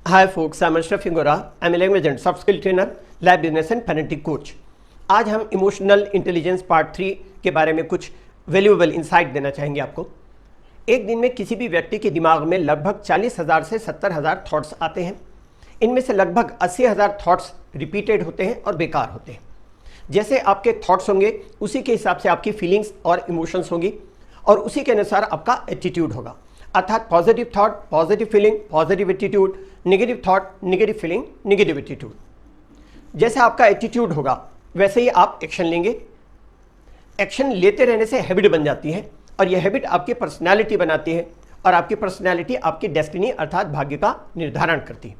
Hi folks, I'm Ashraf Ingora. I'm a language and soft skill trainer, live business and parenting coach. आज हम emotional intelligence part 3 के बारे में कुछ valuable insight देना चाहेंगे आपको। एक दिन में किसी भी व्यक्ति के दिमाग में लगभग 40,000 से 70,000 थॉट्स आते हैं। इनमें से लगभग 80,000 थॉट्स रिपीटेड होते हैं और बेकार होते हैं। जैसे आपके थॉट्स होंगे उसी के हिसाब से आपकी फीलिंग्स और इमोशंस होंगी और उसी के अनुसार आपका एटीट्यूड होगा। अर्थात positive thought, positive feeling, positive attitude, negative thought, negative feeling, negative attitude. जैसे आपका एटीट्यूड होगा वैसे ही आप एक्शन लेंगे। एक्शन लेते रहने से हैबिट बन जाती है और यह हैबिट आपकी पर्सनालिटी बनाती है और आपकी पर्सनालिटी आपकी डेस्टिनी अर्थात भाग्य का निर्धारण करती है।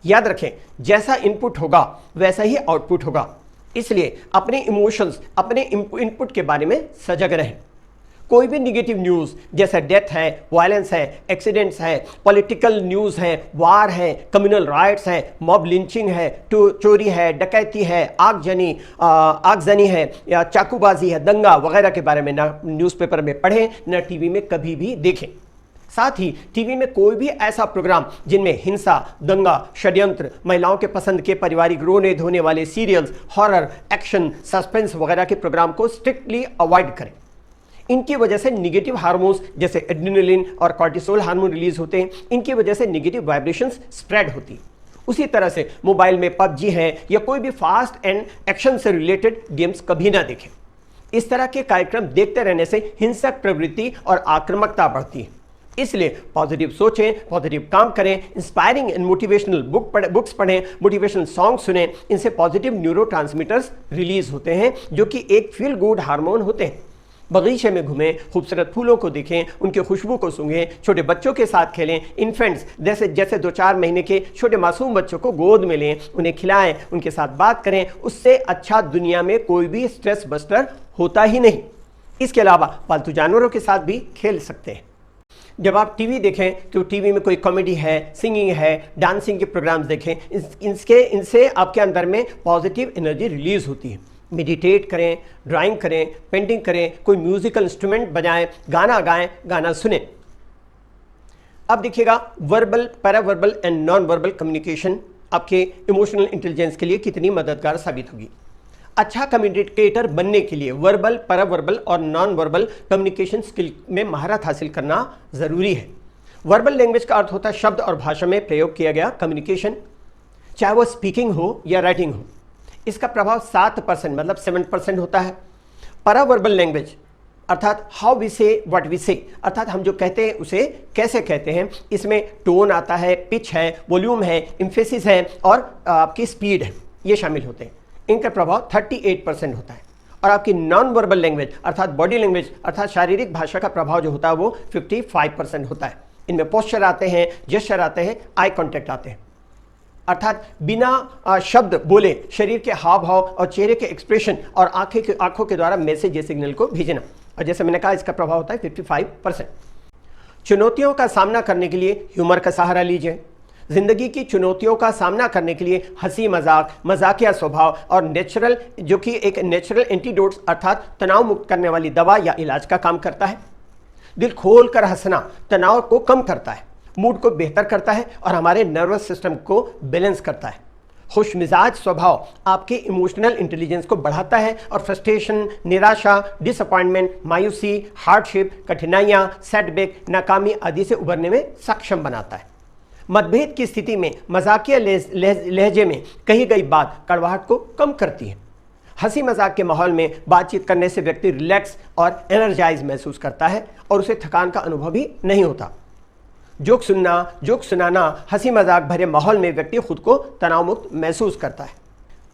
याद रखें, जैसा इनपुट होगा वैसा ही आउटपुट होगा। इसलिए अपने इमोशंस, अपने इनपुट के बारे में सजग रहें। कोई भी निगेटिव न्यूज़ जैसे डेथ है, वायलेंस है, एक्सीडेंट्स है, पॉलिटिकल न्यूज़ है, वार है, कम्युनल राइट्स है, मॉब लिंचिंग है, चोरी है, डकैती है, आगजनी है या चाकूबाजी है, दंगा वगैरह के बारे में ना न्यूज़पेपर में पढ़ें न टीवी में कभी भी देखें। साथ ही टीवी में कोई भी ऐसा प्रोग्राम जिनमें हिंसा, दंगा, षड्यंत्र, महिलाओं के पसंद के पारिवारिक रोने धोने वाले सीरियल्स, हॉरर, एक्शन, सस्पेंस वगैरह के प्रोग्राम को स्ट्रिक्टली अवॉइड करें। इनकी वजह से निगेटिव हार्मोन्स जैसे एड्रेनलिन और कॉर्टिसोल हार्मोन रिलीज होते हैं। इनकी वजह से निगेटिव वाइब्रेशंस स्प्रेड होती है। उसी तरह से मोबाइल में पबजी है या कोई भी फास्ट एंड एक्शन से रिलेटेड गेम्स कभी ना देखें। इस तरह के कार्यक्रम देखते रहने से हिंसक प्रवृत्ति और आक्रामकता बढ़ती है। इसलिए पॉजिटिव सोचें, पॉजिटिव काम करें, इंस्पायरिंग एंड मोटिवेशनल बुक्स पढ़ें, मोटिवेशनल सॉन्ग सुनें। इनसे पॉजिटिव न्यूरोट्रांसमीटर्स रिलीज होते हैं जो कि एक फील गुड हार्मोन होते हैं। बगीचे में घूमें, खूबसूरत फूलों को देखें, उनकी खुशबू को सूंघें, छोटे बच्चों के साथ खेलें। इन्फेंट्स जैसे 2-4 महीने के छोटे मासूम बच्चों को गोद में लें, उन्हें खिलाएं, उनके साथ बात करें। उससे अच्छा दुनिया में कोई भी स्ट्रेस बस्टर होता ही नहीं। इसके अलावा पालतू जानवरों के साथ भी खेल सकते हैं। जब आप टीवी देखें तो टीवी में कोई कॉमेडी है, सिंगिंग है, डांसिंग के प्रोग्राम्स देखें। इनसे आपके अंदर में पॉजिटिव एनर्जी रिलीज होती है। मेडिटेट करें, ड्राइंग करें, पेंटिंग करें, कोई म्यूजिकल इंस्ट्रूमेंट बजाएं, गाना गाएं, गाना सुने। अब देखिएगा verbal, paraverbal and non verbal communication आपके इमोशनल इंटेलिजेंस के लिए कितनी मददगार साबित होगी। अच्छा कम्युनिकेटर बनने के लिए वर्बल, पैरावर्बल और नॉन वर्बल कम्युनिकेशन स्किल में महारत हासिल करना जरूरी है। वर्बल लैंग्वेज का अर्थ होता है शब्द और भाषा में प्रयोग किया गया कम्युनिकेशन, चाहे वो स्पीकिंग हो या राइटिंग हो। इसका प्रभाव 7% मतलब 7% होता है। पैरावर्बल लैंग्वेज अर्थात हाउ वी से, व्हाट वी से, अर्थात हम जो कहते हैं उसे कैसे कहते हैं। इसमें टोन आता है, पिच है, वॉल्यूम है, एम्फेसिस है और आपकी स्पीड है, ये शामिल होते हैं। इनका प्रभाव 38% होता है। और आपकी नॉन वर्बल लैंग्वेज अर्थात बॉडी लैंग्वेज अर्थात शारीरिक भाषा का प्रभाव जो होता है वो 55% होता है। इनमें पोस्चर आते हैं, जेस्चर आते हैं, आई कॉन्टैक्ट आते हैं। अर्थात बिना शब्द बोले शरीर के हाव भाव और चेहरे के एक्सप्रेशन और आंखों के द्वारा मैसेज या सिग्नल को भेजना। और जैसे मैंने कहा इसका प्रभाव होता है 55%। चुनौतियों का सामना करने के लिए ह्यूमर का सहारा लीजिए। जिंदगी की चुनौतियों का सामना करने के लिए हंसी मजाक, मजाकिया स्वभाव और नेचुरल, जो कि एक नेचुरल एंटीडोट्स अर्थात तनाव मुक्त करने वाली दवा या इलाज का काम करता है। दिल खोल कर हंसना तनाव को कम करता है, मूड को बेहतर करता है और हमारे नर्वस सिस्टम को बैलेंस करता है। खुश मिजाज स्वभाव आपके इमोशनल इंटेलिजेंस को बढ़ाता है और फ्रस्ट्रेशन, निराशा, डिसअपॉइंटमेंट, मायूसी, हार्डशिप, कठिनाइयाँ, सेटबैक, नाकामी आदि से उबरने में सक्षम बनाता है। मतभेद की स्थिति में मजाकिया लहजे में कही गई बात कड़वाहट को कम करती है। हंसी मजाक के माहौल में बातचीत करने से व्यक्ति रिलैक्स और एनर्जाइज महसूस करता है और उसे थकान का अनुभव भी नहीं होता। जोक सुनाना, हंसी मजाक भरे माहौल में व्यक्ति खुद को तनाव मुक्त महसूस करता है।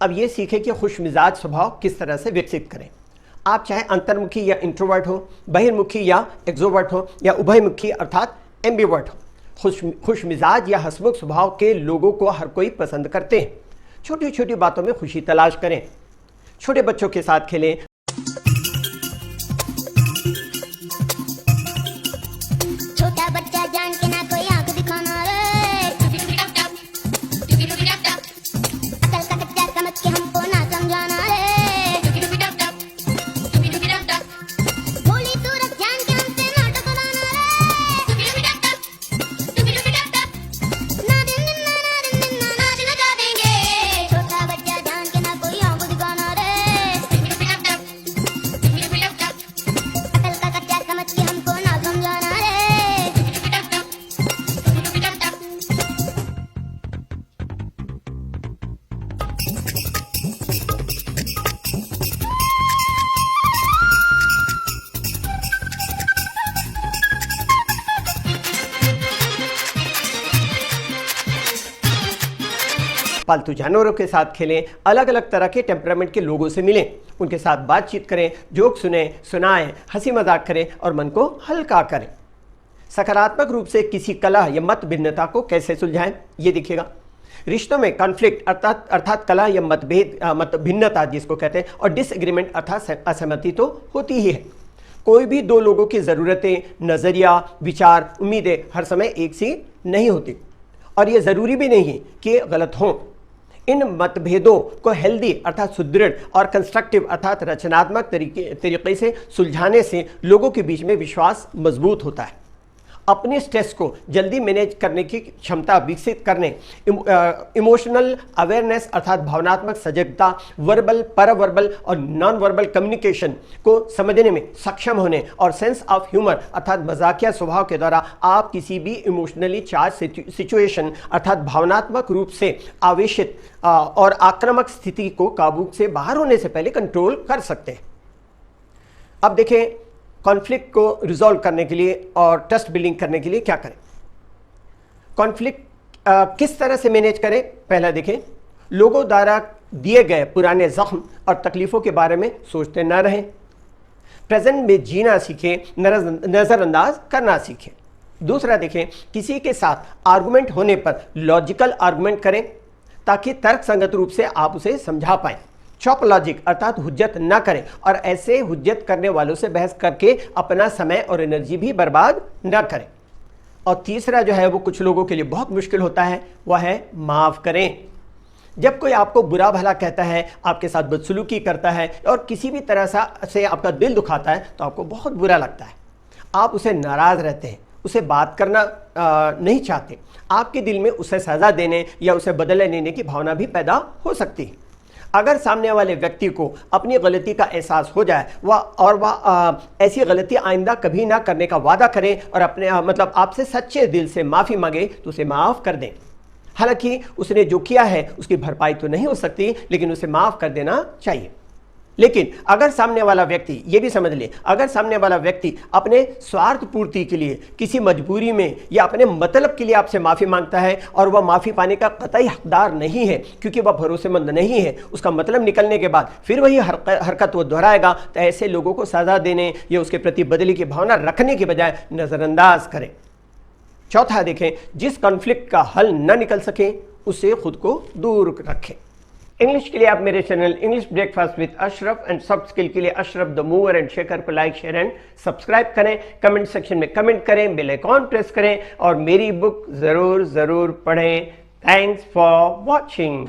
अब ये सीखें कि खुश मिजाज स्वभाव किस तरह से विकसित करें। आप चाहे अंतर्मुखी या इंट्रोवर्ट हो, बहिर्मुखी या एक्सोवर्ट हो या उभयमुखी अर्थात एम्बिवर्ट हो, खुश मिजाज या हंसमुख स्वभाव के लोगों को हर कोई पसंद करते हैं। छोटी छोटी बातों में खुशी तलाश करें, छोटे बच्चों के साथ खेलें। छोटा बच्चा जान के ना कोई आंख दिखाना रे, कल का कच्चा समझ के हमको ना समझाना रे, भोली सूरत जान के हमसे नाटक बनाना रे, ना दिन दिन ना पालतू जानवरों के साथ खेलें, अलग अलग तरह के टेम्परामेंट के लोगों से मिलें, उनके साथ बातचीत करें, जोक सुनाएं, हंसी मजाक करें और मन को हल्का करें। सकारात्मक रूप से किसी कलह या मत भिन्नता को कैसे सुलझाएं, ये देखिएगा। रिश्तों में कॉन्फ्लिक्ट अर्थात कलह या मत भिन्नता जिसको कहते हैं, और डिसएग्रीमेंट अर्थात असहमति तो होती ही है। कोई भी दो लोगों की ज़रूरतें, नज़रिया, विचार, उम्मीदें हर समय एक सी नहीं होती, और ये ज़रूरी भी नहीं कि गलत हों। इन मतभेदों को हेल्दी अर्थात सुदृढ़ और कंस्ट्रक्टिव अर्थात रचनात्मक तरीके से सुलझाने से लोगों के बीच में विश्वास मजबूत होता है। अपने स्ट्रेस को जल्दी मैनेज करने की क्षमता विकसित करने, इमोशनल अवेयरनेस अर्थात भावनात्मक सजगता, वर्बल, पैरावर्बल और नॉन वर्बल कम्युनिकेशन को समझने में सक्षम होने और सेंस ऑफ ह्यूमर अर्थात मजाकिया स्वभाव के द्वारा आप किसी भी इमोशनली चार्ज सिचुएशन अर्थात भावनात्मक रूप से आवेशित और आक्रामक स्थिति को काबू से बाहर होने से पहले कंट्रोल कर सकते हैं। अब देखें कॉन्फ्लिक्ट को रिजॉल्व करने के लिए और ट्रस्ट बिल्डिंग करने के लिए क्या करें। कॉन्फ्लिक्ट किस तरह से मैनेज करें, पहला देखें, लोगों द्वारा दिए गए पुराने जख्म और तकलीफ़ों के बारे में सोचते न रहें। प्रेजेंट में जीना सीखें, नज़रअंदाज करना सीखें। दूसरा देखें, किसी के साथ आर्गुमेंट होने पर लॉजिकल आर्गुमेंट करें ताकि तर्क संगत रूप से आप उसे समझा पाएं। चॉप लॉजिक अर्थात हुज्जत ना करें और ऐसे हुज्जत करने वालों से बहस करके अपना समय और एनर्जी भी बर्बाद ना करें। और तीसरा जो है वो कुछ लोगों के लिए बहुत मुश्किल होता है, वह है माफ़ करें। जब कोई आपको बुरा भला कहता है, आपके साथ बदसलूकी करता है और किसी भी तरह से आपका दिल दुखाता है तो आपको बहुत बुरा लगता है। आप उसे नाराज़ रहते हैं, उसे बात करना नहीं चाहते। आपके दिल में उसे सज़ा देने या उसे बदले लेने की भावना भी पैदा हो सकती है। अगर सामने वाले व्यक्ति को अपनी गलती का एहसास हो जाए वह ऐसी गलती आइंदा कभी ना करने का वादा करें और अपने आपसे सच्चे दिल से माफ़ी मांगे तो उसे माफ़ कर दें। हालांकि उसने जो किया है उसकी भरपाई तो नहीं हो सकती, लेकिन उसे माफ़ कर देना चाहिए। लेकिन अगर सामने वाला व्यक्ति, ये भी समझ ले, अगर सामने वाला व्यक्ति अपने स्वार्थ पूर्ति के लिए किसी मजबूरी में या अपने मतलब के लिए आपसे माफ़ी मांगता है और वह माफ़ी पाने का कतई हकदार नहीं है क्योंकि वह भरोसेमंद नहीं है, उसका मतलब निकलने के बाद फिर वही हरकत वो दोहराएगा, तो ऐसे लोगों को सज़ा देने या उसके प्रति बदले की भावना रखने के बजाय नज़रअंदाज करें। चौथा देखें, जिस कॉन्फ्लिक्ट का हल न निकल सके उससे खुद को दूर रखें। इंग्लिश के लिए आप मेरे channel English breakfast with Ashraf and soft skill के लिए Ashraf the mover and shaker को लाइक, शेयर एंड सब्सक्राइब करें। कमेंट सेक्शन में कमेंट करें, बेल आइकॉन प्रेस करें और मेरी बुक ज़रूर पढ़ें। Thanks for watching.